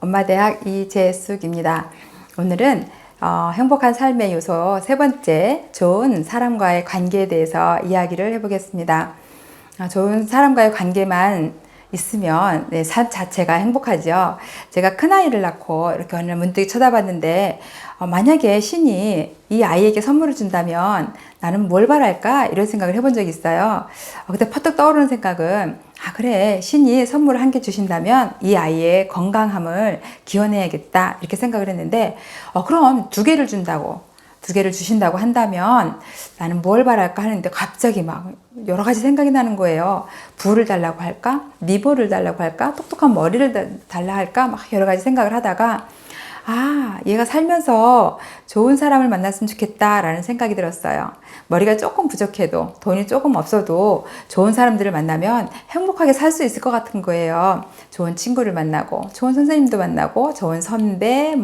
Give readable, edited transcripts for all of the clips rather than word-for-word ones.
엄마대학 이재숙입니다. 오늘은 행복한 삶의 요소 세 번째, 좋은 사람과의 관계에 대해서 이야기를 해보겠습니다. 좋은 사람과의 관계만 있으면 삶 자체가 행복하죠. 제가 큰아이를 낳고 이렇게 어느 날 문득 쳐다봤는데 만약에 신이 이 아이에게 선물을 준다면 나는 뭘 바랄까? 이런 생각을 해본 적이 있어요. 그때 퍼뜩 떠오르는 생각은 그래, 신이 선물을 한 개 주신다면 이 아이의 건강함을 기원해야겠다 이렇게 생각을 했는데 그럼 두 개를 주신다고 한다면 나는 뭘 바랄까 하는데 갑자기 막 여러 가지 생각이 나는 거예요. 부를 달라고 할까? 미모를 달라고 할까? 똑똑한 머리를 달라 할까? 막 여러 가지 생각을 하다가 얘가 살면서 좋은 사람을 만났으면 좋겠다라는 생각이 들었어요. 머리가 조금 부족해도, 돈이 조금 없어도 좋은 사람들을 만나면 행복하게 살 수 있을 것 같은 거예요. 좋은 친구를 만나고, 좋은 선생님도 만나고, 좋은 선배,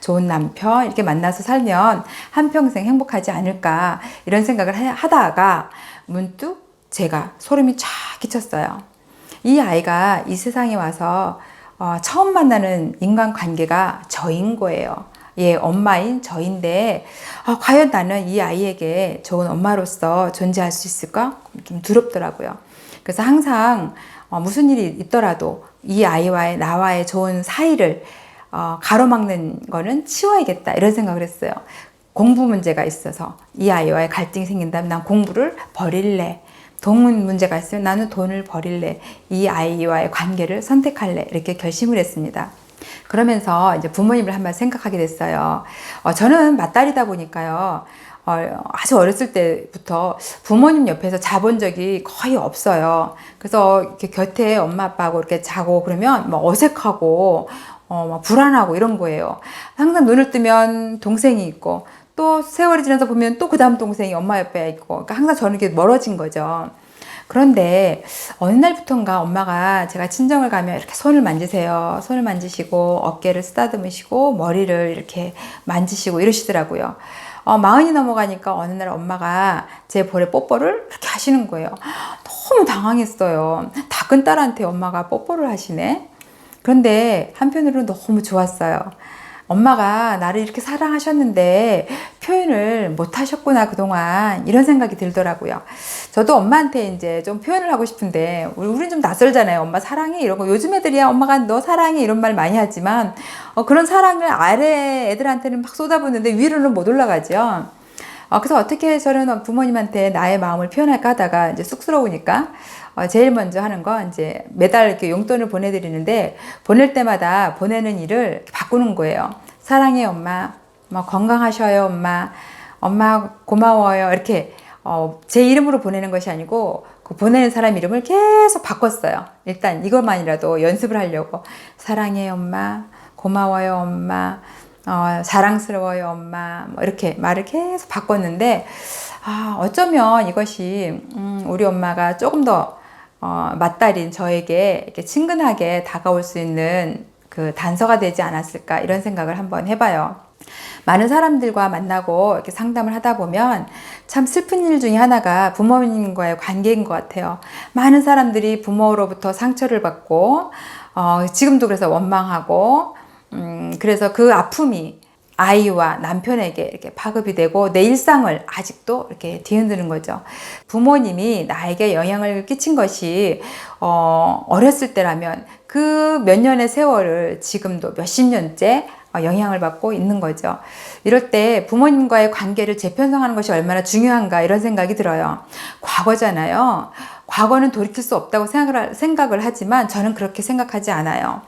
좋은 남편 이렇게 만나서 살면 한평생 행복하지 않을까 이런 생각을 하다가 문득 제가 소름이 쫙 끼쳤어요. 이 아이가 이 세상에 와서 처음 만나는 인간관계가 저인 거예요. 엄마인 저인데 과연 나는 이 아이에게 좋은 엄마로서 존재할 수 있을까? 좀 두렵더라고요. 그래서 항상 무슨 일이 있더라도 이 아이와의 나와의 좋은 사이를 가로막는 거는 치워야겠다 이런 생각을 했어요. 공부 문제가 있어서 이 아이와의 갈등이 생긴다면 난 공부를 버릴래. 돈 문제가 있으면 나는 돈을 버릴래. 이 아이와의 관계를 선택할래. 이렇게 결심을 했습니다. 그러면서 이제 부모님을 한번 생각하게 됐어요. 저는 맏딸이다 보니까요. 아주 어렸을 때부터 부모님 옆에서 자본 적이 거의 없어요. 그래서 이렇게 곁에 엄마 아빠하고 이렇게 자고 그러면 막 어색하고 막 불안하고 이런 거예요. 항상 눈을 뜨면 동생이 있고 또 세월이 지나서 보면 또 그 다음 동생이 엄마 옆에 있고 그러니까 항상 저는 이렇게 멀어진 거죠. 그런데 어느 날부턴가 엄마가 제가 친정을 가면 이렇게 손을 만지세요. 손을 만지시고 어깨를 쓰다듬으시고 머리를 이렇게 만지시고 이러시더라고요. 마흔이 넘어가니까 어느 날 엄마가 제 볼에 뽀뽀를 이렇게 하시는 거예요. 너무 당황했어요. 다 큰 딸한테 엄마가 뽀뽀를 하시네. 그런데 한편으로는 너무 좋았어요. 엄마가 나를 이렇게 사랑하셨는데 표현을 못 하셨구나 그동안 이런 생각이 들더라고요. 저도 엄마한테 이제 좀 표현을 하고 싶은데 우리는 좀 낯설잖아요. 엄마 사랑해 이러고 요즘 애들이야 엄마가 너 사랑해 이런 말 많이 하지만 그런 사랑을 아래 애들한테는 막 쏟아붓는데 위로는 못 올라가죠. 그래서 어떻게 저는 부모님한테 나의 마음을 표현할까 하다가 이제 쑥스러우니까 제일 먼저 하는 건 이제 매달 이렇게 용돈을 보내드리는데 보낼 때마다 보내는 일을 바꾸는 거예요. 사랑해 엄마, 건강하셔요 엄마, 엄마 고마워요 이렇게 제 이름으로 보내는 것이 아니고 그 보내는 사람 이름을 계속 바꿨어요. 일단 이것만이라도 연습을 하려고 사랑해 엄마, 고마워요 엄마, 사랑스러워요 엄마 이렇게 말을 계속 바꿨는데 어쩌면 이것이 우리 엄마가 조금 더 맏딸인 저에게 이렇게 친근하게 다가올 수 있는 그 단서가 되지 않았을까 이런 생각을 한번 해봐요. 많은 사람들과 만나고 이렇게 상담을 하다 보면 참 슬픈 일 중에 하나가 부모님과의 관계인 것 같아요. 많은 사람들이 부모로부터 상처를 받고 지금도 그래서 원망하고 그래서 그 아픔이 아이와 남편에게 이렇게 파급이 되고 내 일상을 아직도 이렇게 뒤흔드는 거죠. 부모님이 나에게 영향을 끼친 것이 어렸을 때라면 그 몇 년의 세월을 지금도 몇십 년째 영향을 받고 있는 거죠. 이럴 때 부모님과의 관계를 재편성하는 것이 얼마나 중요한가 이런 생각이 들어요. 과거잖아요. 과거는 돌이킬 수 없다고 생각을 하지만 저는 그렇게 생각하지 않아요.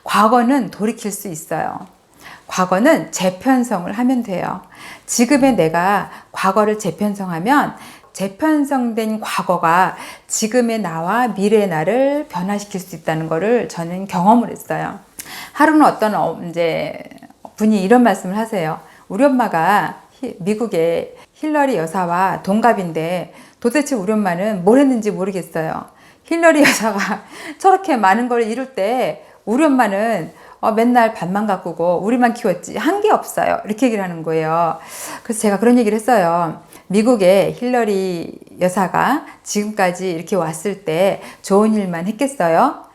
과거는 돌이킬 수 있어요. 과거는 재편성을 하면 돼요. 지금의 내가 과거를 재편성하면 재편성된 과거가 지금의 나와 미래의 나를 변화시킬 수 있다는 것을 저는 경험을 했어요. 하루는 어떤 이제 분이 이런 말씀을 하세요. 우리 엄마가 미국의 힐러리 여사와 동갑인데 도대체 우리 엄마는 뭘 했는지 모르겠어요. 힐러리 여사가 저렇게 많은 걸 이룰 때 우리 엄마는 맨날 밥만 가꾸고 우리만 키웠지 한 게 없어요. 이렇게 얘기를 하는 거예요. 그래서 제가 그런 얘기를 했어요. 미국의 힐러리 여사가 지금까지 이렇게 왔을 때 좋은 일만 했겠어요?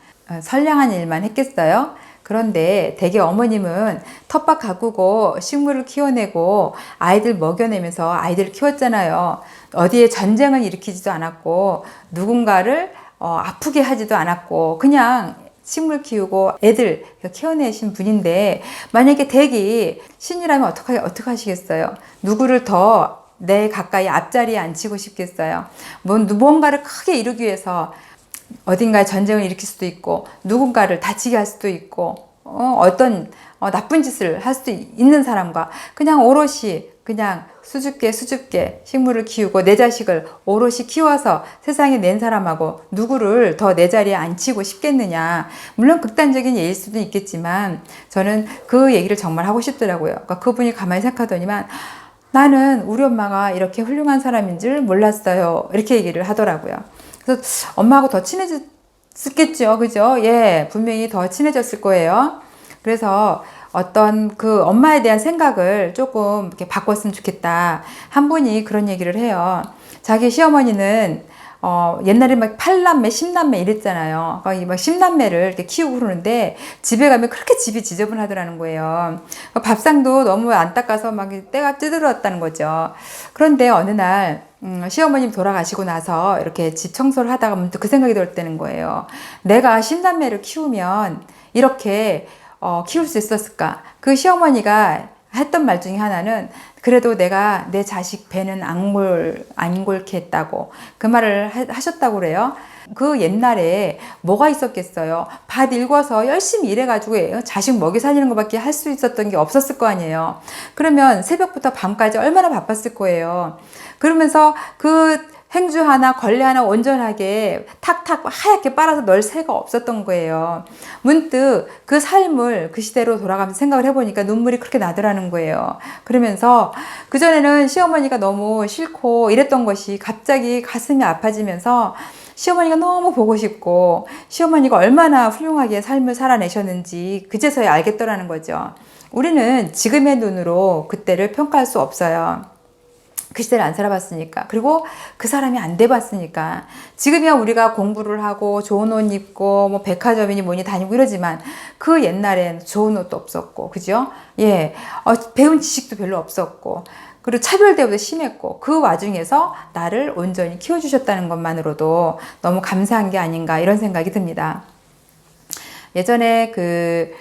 선량한 일만 했겠어요? 그런데 대개 어머님은 텃밭 가꾸고 식물을 키워내고 아이들 먹여내면서 아이들을 키웠잖아요. 어디에 전쟁을 일으키지도 않았고 누군가를 아프게 하지도 않았고 그냥 식물 키우고 애들 키워내신 분인데, 만약에 댁이 신이라면 어떻게 하시겠어요? 누구를 더 내 가까이 앞자리에 앉히고 싶겠어요? 무언가를 크게 이루기 위해서 어딘가에 전쟁을 일으킬 수도 있고 누군가를 다치게 할 수도 있고 어떤 나쁜 짓을 할 수도 있는 사람과 그냥 오롯이 그냥 수줍게 식물을 키우고 내 자식을 오롯이 키워서 세상에 낸 사람하고 누구를 더 내 자리에 앉히고 싶겠느냐. 물론 극단적인 예일 수도 있겠지만 저는 그 얘기를 정말 하고 싶더라고요. 그러니까 그분이 가만히 생각하더니만 나는 우리 엄마가 이렇게 훌륭한 사람인 줄 몰랐어요. 이렇게 얘기를 하더라고요. 그래서 엄마하고 더 친해졌겠죠. 그죠? 예, 분명히 더 친해졌을 거예요. 그래서 어떤 그 엄마에 대한 생각을 조금 이렇게 바꿨으면 좋겠다. 한 분이 그런 얘기를 해요. 자기 시어머니는 옛날에 막 8남매, 10남매 이랬잖아요. 막 10남매를 이렇게 키우고 그러는데 집에 가면 그렇게 집이 지저분하더라는 거예요. 밥상도 너무 안 닦아서 막 때가 찌들었다는 거죠. 그런데 어느 날 시어머님 돌아가시고 나서 이렇게 집 청소를 하다가 문득 그 생각이 들었다는 거예요. 내가 10남매를 키우면 이렇게 키울 수 있었을까? 그 시어머니가 했던 말 중에 하나는 그래도 내가 내 자식 배는 안 골게 했다고 그 말을 하셨다고 그래요. 그 옛날에 뭐가 있었겠어요? 밭 일궈서 열심히 일해가지고 자식 먹이 살리는 것밖에 할 수 있었던 게 없었을 거 아니에요. 그러면 새벽부터 밤까지 얼마나 바빴을 거예요. 그러면서 그 행주 하나 걸레 하나 온전하게 탁탁 하얗게 빨아서 널 새가 없었던 거예요. 문득 그 삶을 그 시대로 돌아가면서 생각을 해보니까 눈물이 그렇게 나더라는 거예요. 그러면서 그전에는 시어머니가 너무 싫고 이랬던 것이 갑자기 가슴이 아파지면서 시어머니가 너무 보고 싶고 시어머니가 얼마나 훌륭하게 삶을 살아내셨는지 그제서야 알겠더라는 거죠. 우리는 지금의 눈으로 그때를 평가할 수 없어요. 그 시대를 안 살아봤으니까. 그리고 그 사람이 안 돼봤으니까. 지금이야 우리가 공부를 하고 좋은 옷 입고 뭐 백화점이니 뭐니 다니고 이러지만 그 옛날엔 좋은 옷도 없었고, 그죠? 예, 배운 지식도 별로 없었고, 그리고 차별대우도 심했고, 그 와중에서 나를 온전히 키워주셨다는 것만으로도 너무 감사한 게 아닌가 이런 생각이 듭니다. 예전에 그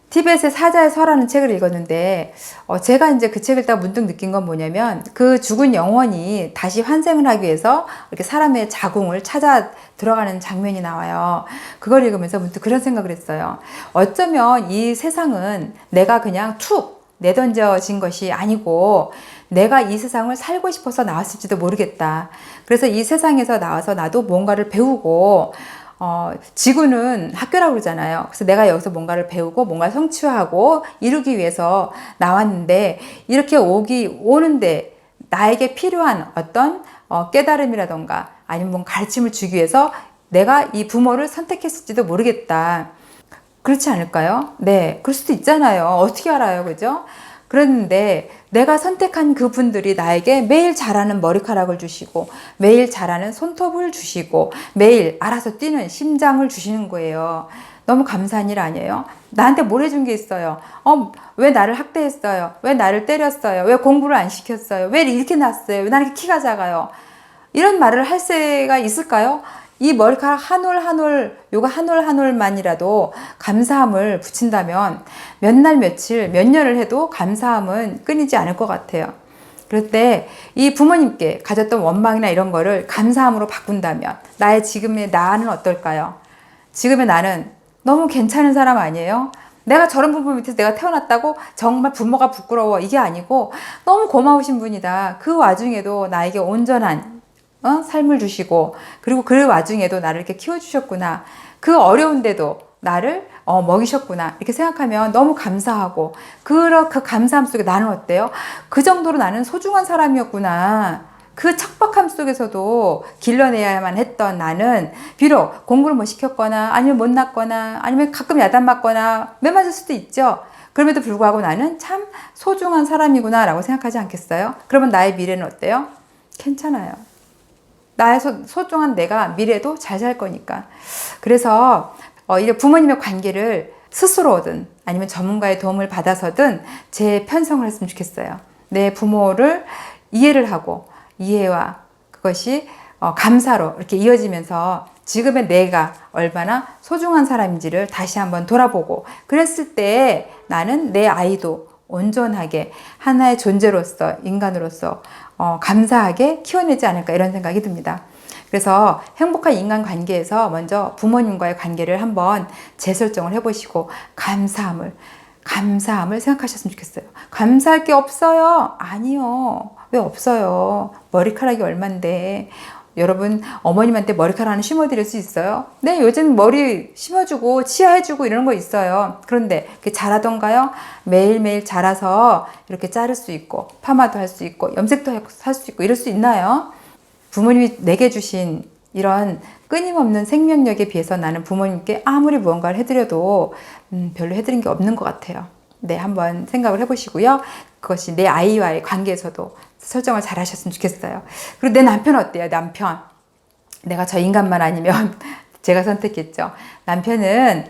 티벳의 사자의 서라는 책을 읽었는데 제가 이제 그 책을 딱 문득 느낀 건 뭐냐면 그 죽은 영혼이 다시 환생을 하기 위해서 이렇게 사람의 자궁을 찾아 들어가는 장면이 나와요. 그걸 읽으면서 문득 그런 생각을 했어요. 어쩌면 이 세상은 내가 그냥 툭 내던져진 것이 아니고 내가 이 세상을 살고 싶어서 나왔을지도 모르겠다. 그래서 이 세상에서 나와서 나도 뭔가를 배우고 지구는 학교라고 그러잖아요. 그래서 내가 여기서 뭔가를 배우고 뭔가를 성취하고 이루기 위해서 나왔는데 이렇게 오는데 나에게 필요한 어떤 깨달음이라던가 아니면 뭔가 가르침을 주기 위해서 내가 이 부모를 선택했을지도 모르겠다. 그렇지 않을까요? 네, 그럴 수도 있잖아요. 어떻게 알아요, 그죠? 그랬는데 내가 선택한 그분들이 나에게 매일 자라는 머리카락을 주시고 매일 자라는 손톱을 주시고 매일 알아서 뛰는 심장을 주시는 거예요. 너무 감사한 일 아니에요? 나한테 뭘 해준 게 있어요? 왜 나를 학대했어요? 왜 나를 때렸어요? 왜 공부를 안 시켰어요? 왜 이렇게 났어요? 왜 나는 이렇게 키가 작아요? 이런 말을 할 새가 있을까요? 이 머리카락 한 올 한 올, 요거 한 올 한 올만이라도 감사함을 붙인다면 몇 날 며칠, 몇 년을 해도 감사함은 끊이지 않을 것 같아요. 그럴 때 이 부모님께 가졌던 원망이나 이런 거를 감사함으로 바꾼다면 나의 지금의 나는 어떨까요? 지금의 나는 너무 괜찮은 사람 아니에요? 내가 저런 부모 밑에서 내가 태어났다고 정말 부모가 부끄러워 이게 아니고 너무 고마우신 분이다. 그 와중에도 나에게 온전한 삶을 주시고 그리고 그 와중에도 나를 이렇게 키워주셨구나. 그 어려운데도 나를 먹이셨구나. 이렇게 생각하면 너무 감사하고 그 감사함 속에 나는 어때요? 그 정도로 나는 소중한 사람이었구나. 그 척박함 속에서도 길러내야만 했던 나는 비록 공부를 못 시켰거나 아니면 못 났거나 아니면 가끔 야단 맞거나 매 맞을 수도 있죠. 그럼에도 불구하고 나는 참 소중한 사람이구나 라고 생각하지 않겠어요? 그러면 나의 미래는 어때요? 괜찮아요. 나의 소중한 내가 미래도 잘 살 거니까. 그래서 이제 부모님의 관계를 스스로든 아니면 전문가의 도움을 받아서든 재편성을 했으면 좋겠어요. 내 부모를 이해를 하고 이해와 그것이 감사로 이렇게 이어지면서 지금의 내가 얼마나 소중한 사람인지를 다시 한번 돌아보고, 그랬을 때 나는 내 아이도 온전하게 하나의 존재로서, 인간으로서 감사하게 키워내지 않을까, 이런 생각이 듭니다. 그래서 행복한 인간관계에서 먼저 부모님과의 관계를 한번 재설정을 해보시고 감사함을 생각하셨으면 좋겠어요. 감사할 게 없어요? 아니요. 왜 없어요? 머리카락이 얼만데. 여러분, 어머님한테 머리카락 하나 심어드릴 수 있어요? 네, 요즘 머리 심어주고 치아해주고 이런 거 있어요. 그런데 그게 잘하던가요? 매일매일 자라서 이렇게 자를 수 있고 파마도 할 수 있고 염색도 할 수 있고 이럴 수 있나요? 부모님이 내게 주신 이런 끊임없는 생명력에 비해서 나는 부모님께 아무리 무언가를 해드려도 별로 해드린 게 없는 것 같아요. 네, 한번 생각을 해보시고요. 그것이 내 아이와의 관계에서도 설정을 잘 하셨으면 좋겠어요. 그리고 내 남편 어때요? 남편. 내가 저 인간만 아니면 제가 선택했죠. 남편은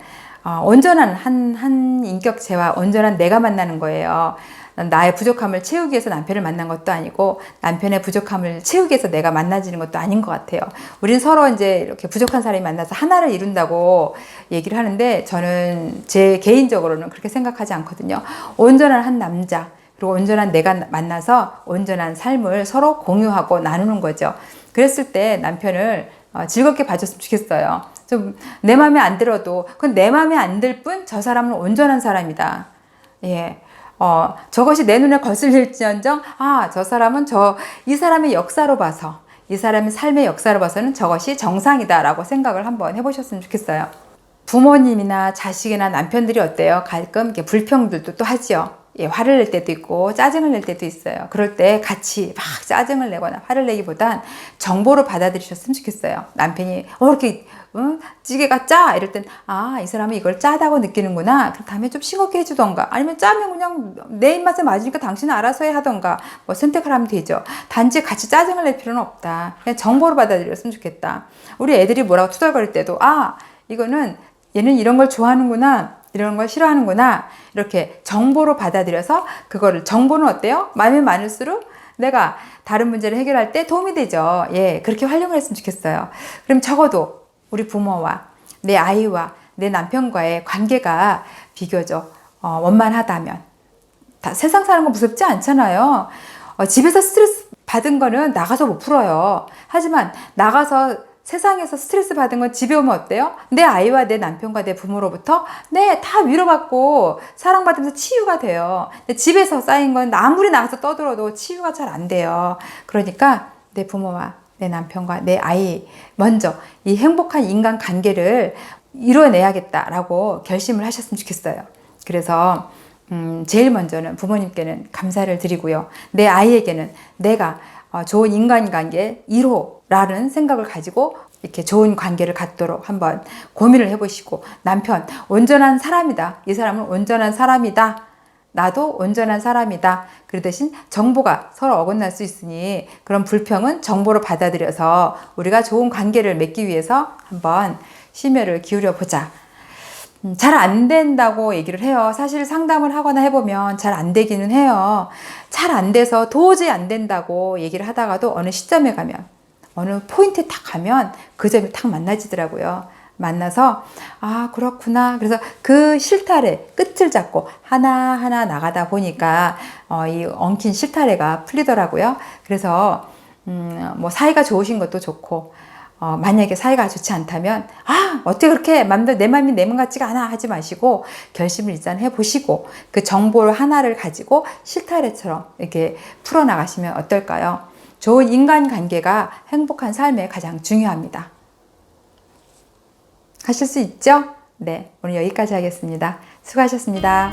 온전한 한 인격체와 온전한 내가 만나는 거예요. 나의 부족함을 채우기 위해서 남편을 만난 것도 아니고 남편의 부족함을 채우기 위해서 내가 만나지는 것도 아닌 것 같아요. 우린 서로 이제 이렇게 부족한 사람이 만나서 하나를 이룬다고 얘기를 하는데 저는 제 개인적으로는 그렇게 생각하지 않거든요. 온전한 한 남자 그리고 온전한 내가 만나서 온전한 삶을 서로 공유하고 나누는 거죠. 그랬을 때 남편을 즐겁게 봐줬으면 좋겠어요. 좀 내 마음에 안 들어도 그건 내 마음에 안 들 뿐 저 사람은 온전한 사람이다. 예. 저것이 내 눈에 거슬릴지언정, 저 사람은 이 사람의 역사로 봐서, 이 사람의 삶의 역사로 봐서는 저것이 정상이다라고 생각을 한번 해보셨으면 좋겠어요. 부모님이나 자식이나 남편들이 어때요? 가끔 이렇게 불평들도 또 하지요. 예, 화를 낼 때도 있고 짜증을 낼 때도 있어요. 그럴 때 같이 막 짜증을 내거나 화를 내기보단 정보로 받아들이셨으면 좋겠어요. 남편이 이렇게 찌개가 짜 이럴 땐 이 사람은 이걸 짜다고 느끼는구나. 그럼 다음에 좀 싱겁게 해주던가, 아니면 짜면 그냥 내 입맛에 맞으니까 당신은 알아서 해 하던가 뭐 선택을 하면 되죠. 단지 같이 짜증을 낼 필요는 없다. 그냥 정보로 받아들였으면 좋겠다. 우리 애들이 뭐라고 투덜거릴 때도 이거는 얘는 이런 걸 좋아하는구나, 이런 걸 싫어하는구나, 이렇게 정보로 받아들여서 그거를, 정보는 어때요? 많으면 많을수록 내가 다른 문제를 해결할 때 도움이 되죠. 예, 그렇게 활용을 했으면 좋겠어요. 그럼 적어도 우리 부모와 내 아이와 내 남편과의 관계가 비교적 원만하다면, 세상 사는 거 무섭지 않잖아요. 집에서 스트레스 받은 거는 나가서 못 풀어요. 하지만 나가서 세상에서 스트레스 받은 건 집에 오면 어때요? 내 아이와 내 남편과 내 부모로부터 다 위로받고 사랑받으면서 치유가 돼요. 근데 집에서 쌓인 건 아무리 나가서 떠들어도 치유가 잘 안 돼요. 그러니까 내 부모와 내 남편과 내 아이 먼저 이 행복한 인간관계를 이뤄내야겠다라고 결심을 하셨으면 좋겠어요. 그래서 제일 먼저는 부모님께는 감사를 드리고요. 내 아이에게는 내가 좋은 인간관계 1호라는 생각을 가지고 이렇게 좋은 관계를 갖도록 한번 고민을 해보시고, 남편 온전한 사람이다, 이 사람은 온전한 사람이다, 나도 온전한 사람이다. 그 대신 정보가 서로 어긋날 수 있으니 그런 불평은 정보로 받아들여서 우리가 좋은 관계를 맺기 위해서 한번 심혈을 기울여 보자. 잘 안 된다고 얘기를 해요. 사실 상담을 하거나 해보면 잘 안 되기는 해요. 잘 안 돼서 도저히 안 된다고 얘기를 하다가도 어느 시점에 가면, 어느 포인트에 딱 가면 그 점이 딱 만나지더라고요. 만나서 그렇구나. 그래서 그 실타래 끝을 잡고 하나하나 나가다 보니까 이 엉킨 실타래가 풀리더라고요. 그래서 뭐 사이가 좋으신 것도 좋고, 만약에 사이가 좋지 않다면 어떻게 그렇게 내 맘이 내 맘 같지가 않아 하지 마시고 결심을 일단 해보시고 그 정보를 하나를 가지고 실타래처럼 이렇게 풀어나가시면 어떨까요? 좋은 인간관계가 행복한 삶에 가장 중요합니다. 하실 수 있죠? 네, 오늘 여기까지 하겠습니다. 수고하셨습니다.